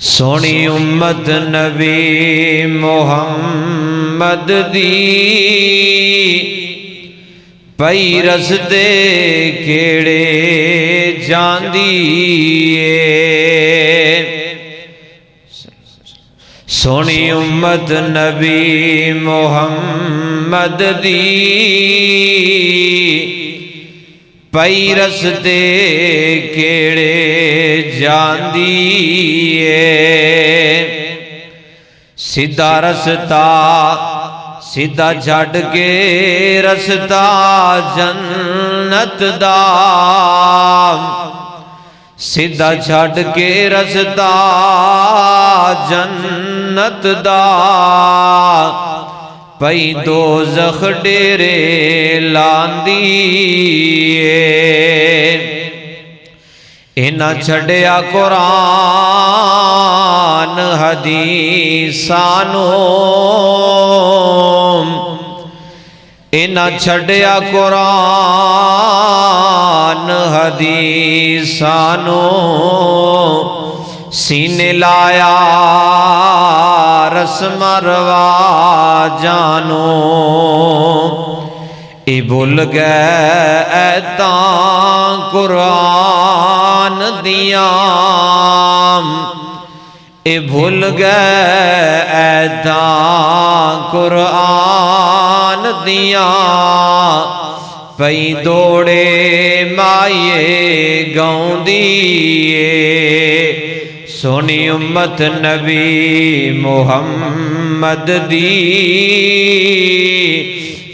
सोनी उम्मत नबी मुहम्मद दी पई रसदे केड़े जांदी सोनी उम्मत नबी मुहम्मद दी पई रसदे केड़े जांदी सीधा रसता सीधा छड़ के रसता जन्नत दा सीधा छड़ के रसता जन्नत दा पई दोज़ख डेरे लांदी इना छड़िया कुरान हदीसानो इना छड़िया कुरान हदीसानो सीने लाया रस्म रवाजानो ए भुल गए तां कुरान दियां ए भुल गए तां कुरान दियां पई दौड़े माये गाउंदी सोनी उम्मत नबी मुहम्मद दी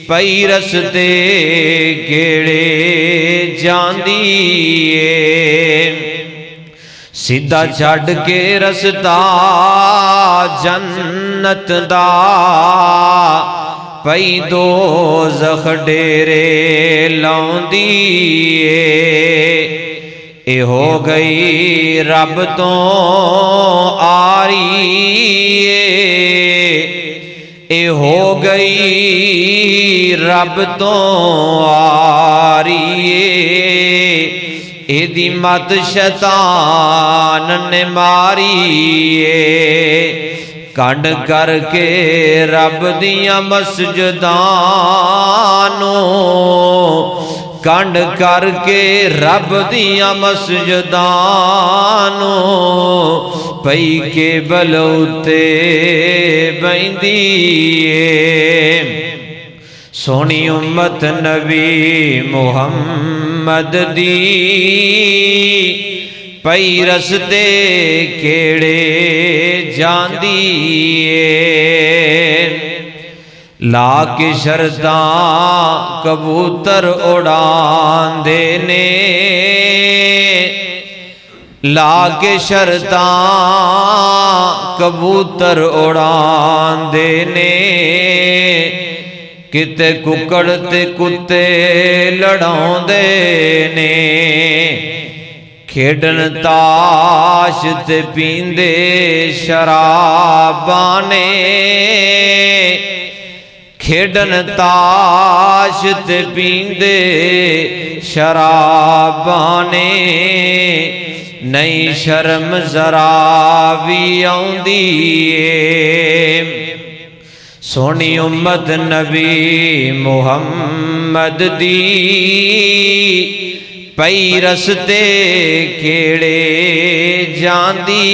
पई रसते केड़े जांदी सीधा छड़ के रसता जन्नत दा पई दोज़ख डेरे लाउंदी ए हो गई रब तो आरी ए हो गई रब तो आरी एदी मत शैतान ने मारी कंड करके रब दियां मस्जिदां कंड करके रब दियां मस्जिदां पई के बलौते बंदी सोनी उम्मत नबी मुहम्मद दी पई रसते केड़े जांदी ला के शरदां कबूतर उड़ांदे ने ला के शरदां कबूतर उड़ांदे ने किते कुकड़ ते कुत्ते लड़ाउंदे ने खेडन ताश ते पींदे शराबां ने खेडन ताश ते पींदे शराबां ने नहीं शर्म जरा भी आउंदी सोनी उम्मत नबी मुहम्मद दी पई रसते केड़े जांदी